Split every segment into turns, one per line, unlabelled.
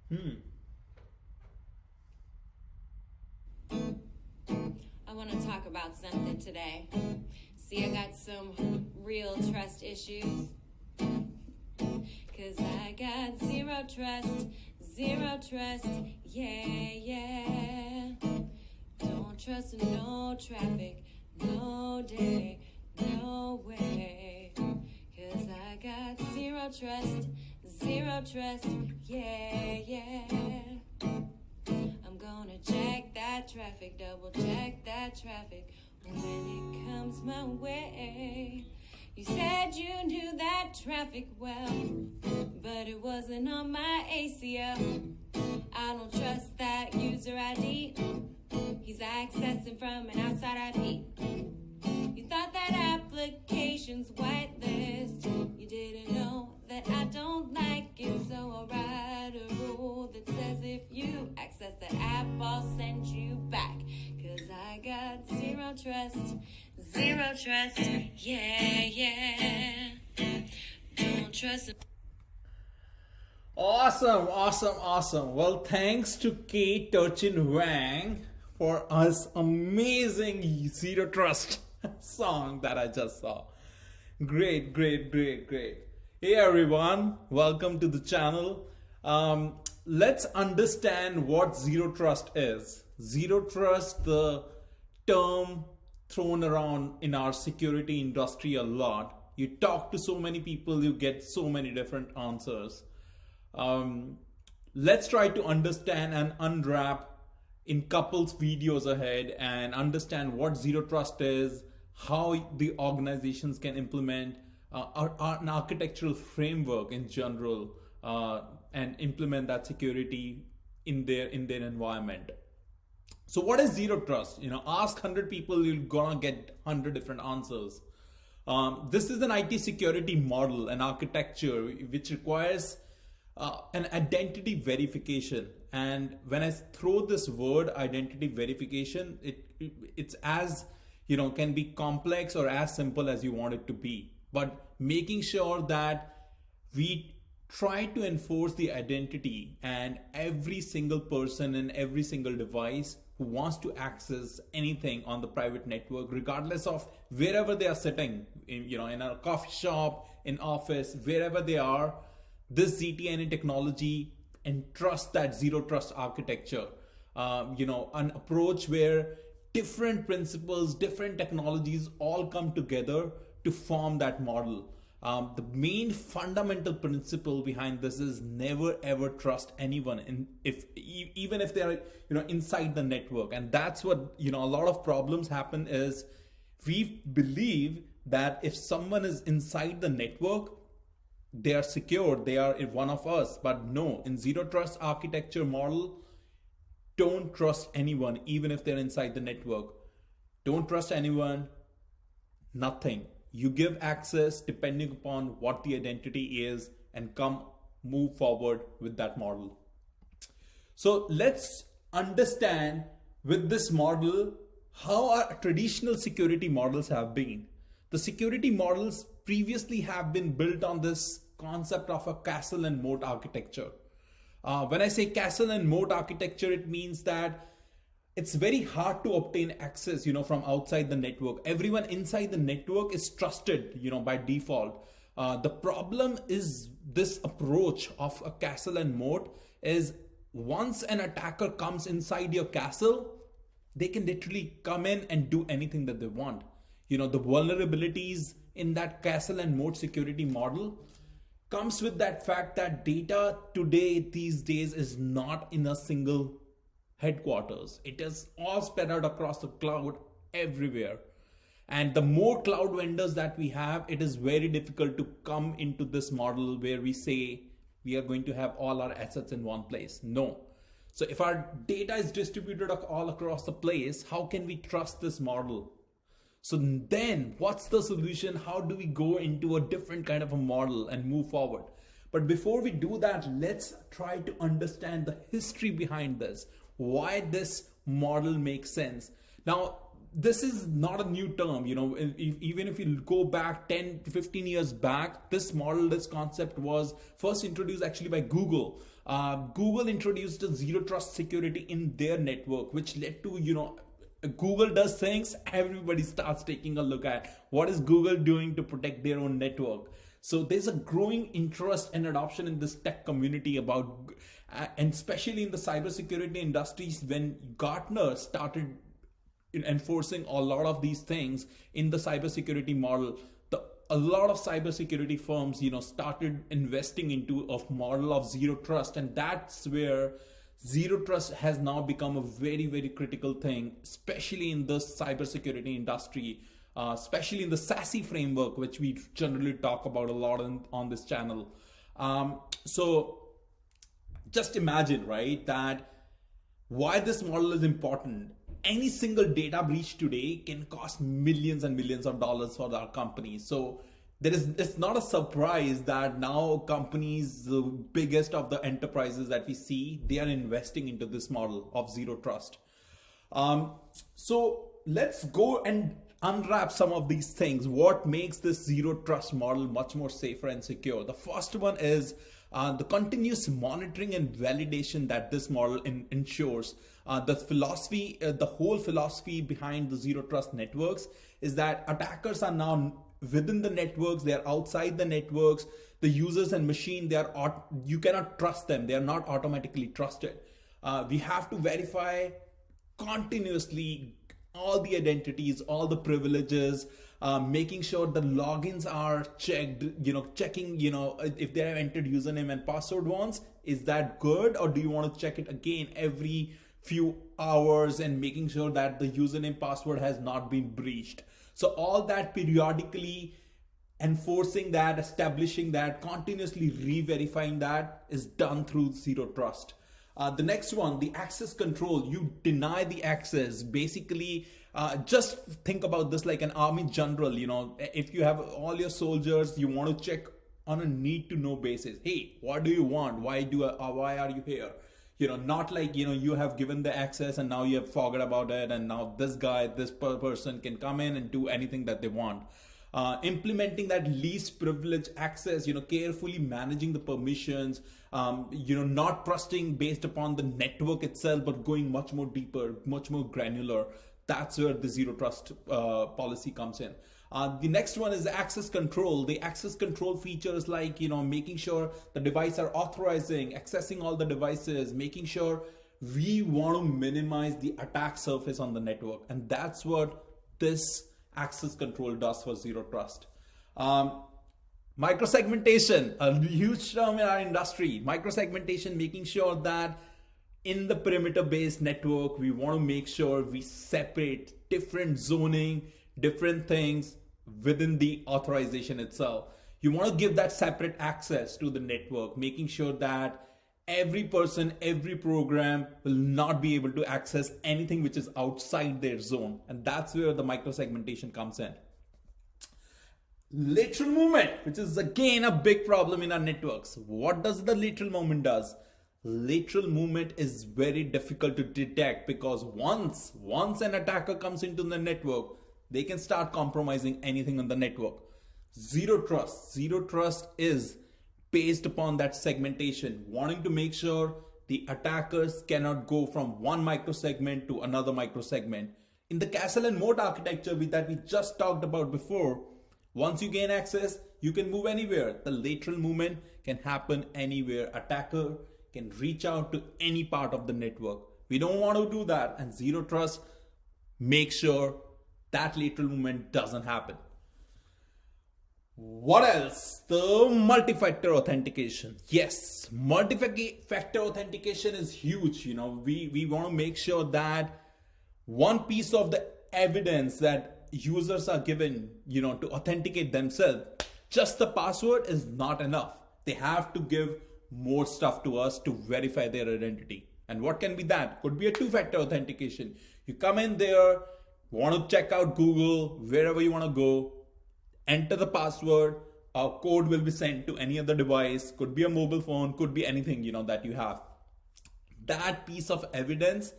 I want to talk about something today. See, I got some real trust issues. Cause I got zero trust, yeah. Don't trust no traffic, no day, no way. Cause I got zero trust, yeah. I'm gonna check that traffic, double check that traffic when it comes my way. You said you knew that traffic well, but it wasn't on my ACL. I don't trust that user ID. He's accessing from an outside IP. You thought that application's whitelist. You didn't know that I don't like it, so I'll write a rule that says if you access the app, I'll send you back. Cause I got zero trust, yeah. Don't trust.
Awesome. Well, thanks to Kate Wang for us amazing Zero Trust song that I just saw. Great. Hey everyone, welcome to the channel. Let's understand what Zero Trust is. Zero Trust, the term thrown around in our security industry a lot. You talk to so many people, you get so many different answers. Let's try to understand and unwrap in couples videos ahead and understand what Zero Trust is, how the organizations can implement an architectural framework in general and implement that security in their environment. So what is Zero Trust? Ask 100 people, you're gonna get 100 different answers. This is an IT security model, an architecture which requires an identity verification. And when I throw this word identity verification, it's as can be complex or as simple as you want it to be, but making sure that we try to enforce the identity, and every single person and every single device who wants to access anything on the private network, regardless of wherever they are sitting, in a coffee shop, in office, wherever they are, this ZTNA technology entrusts that zero trust architecture. An approach where different principles, different technologies all come together to form that model. The main fundamental principle behind this is never ever trust anyone, even if they are inside the network. And that's what a lot of problems happen is we believe that if someone is inside the network, they are secure, they are one of us. But no, in zero trust architecture model, don't trust anyone, even if they're inside the network. Don't trust anyone, nothing. You give access depending upon what the identity is and move forward with that model. So let's understand with this model how our traditional security models have been. The security models previously have been built on this concept of a castle and moat architecture. When I say castle and moat architecture, it means that it's very hard to obtain access, from outside the network. Everyone inside the network is trusted, by default. The problem is this approach of a castle and moat is once an attacker comes inside your castle, they can literally come in and do anything that they want. The vulnerabilities in that castle and moat security model comes with that fact that data today, these days, is not in a single headquarters. It is all spread out across the cloud everywhere. And the more cloud vendors that we have, it is very difficult to come into this model where we say we are going to have all our assets in one place. No. So if our data is distributed all across the place, how can we trust this model? So then what's the solution? How do we go into a different kind of a model and move forward? But before we do that, let's try to understand the history behind this, why this model makes sense. Now, this is not a new term, even if you go back 10 to 15 years back, this model, this concept was first introduced actually by Google. Google introduced a zero trust security in their network, which led to, Google does things, everybody starts taking a look at what is Google doing to protect their own network. So there's a growing interest and adoption in this tech community about, and especially in the cybersecurity industries, when Gartner started enforcing a lot of these things in the cybersecurity model. A lot of cybersecurity firms, started investing into a model of zero trust, and that's where zero trust has now become a very, very critical thing, especially in the cybersecurity industry, especially in the SASE framework, which we generally talk about a lot on this channel. So just imagine, right, that why this model is important. Any single data breach today can cost millions and millions of dollars for our companies. So it's not a surprise that now companies, the biggest of the enterprises that we see, they are investing into this model of zero trust. So let's go and unwrap some of these things. What makes this zero trust model much more safer and secure? The first one is the continuous monitoring and validation that this model ensures. The whole philosophy behind the zero trust networks is that attackers are now within the networks, they are outside the networks, the users and machine, you cannot trust them, they are not automatically trusted. We have to verify continuously all the identities, all the privileges, making sure the logins are checked, checking, if they have entered username and password once, is that good, or do you want to check it again every few hours, and making sure that the username password has not been breached. So all that periodically enforcing that, establishing that, continuously re-verifying that is done through zero trust. The next one, the access control. You deny the access. Basically, just think about this like an army general. If you have all your soldiers, you want to check on a need to know basis. Hey, what do you want? Why are you here? Not like, you have given the access and now you have forgot about it, and now this person can come in and do anything that they want. Implementing that least privilege access, carefully managing the permissions, not trusting based upon the network itself, but going much more deeper, much more granular. That's where the zero trust policy comes in. The next one is access control. The access control features like, making sure the devices are authorizing, accessing all the devices, making sure we want to minimize the attack surface on the network. And that's what this access control does for zero trust. Microsegmentation, a huge term in our industry. Microsegmentation, making sure that in the perimeter-based network, we want to make sure we separate different zoning, different things within the authorization itself. You want to give that separate access to the network, making sure that every person, every program will not be able to access anything which is outside their zone. And that's where the microsegmentation comes in. Lateral movement, which is again a big problem in our networks. What does the lateral movement does? Lateral movement is very difficult to detect, because once an attacker comes into the network, they can start compromising anything on the network. Zero trust is based upon that segmentation, wanting to make sure the attackers cannot go from one microsegment to another microsegment. In the castle and moat architecture that we just talked about before, once you gain access, you can move anywhere. The lateral movement can happen anywhere. Attacker can reach out to any part of the network. We don't want to do that, and zero trust makes sure that lateral movement doesn't happen. What else? The multi-factor authentication. Yes, multi-factor authentication is huge. We want to make sure that one piece of the evidence that users are given, to authenticate themselves, just the password is not enough. They have to give more stuff to us to verify their identity. And what can be that? Could be a two-factor authentication. You come in there, want to check out Google, wherever you want to go, enter the password, a code will be sent to any other device, could be a mobile phone, could be anything, that you have. That piece of evidence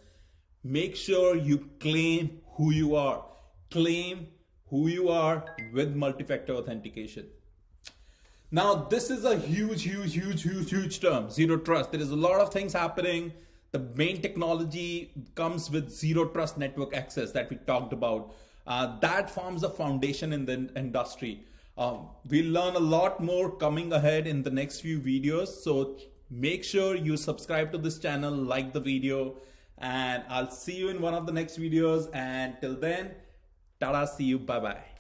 make sure you claim who you are. Claim who you are with multi-factor authentication. Now, this is a huge term, zero trust. There is a lot of things happening. The main technology comes with zero trust network access that we talked about. That forms the foundation in the industry. We'll learn a lot more coming ahead in the next few videos. So make sure you subscribe to this channel, like the video, and I'll see you in one of the next videos. And till then, tada, see you, bye-bye.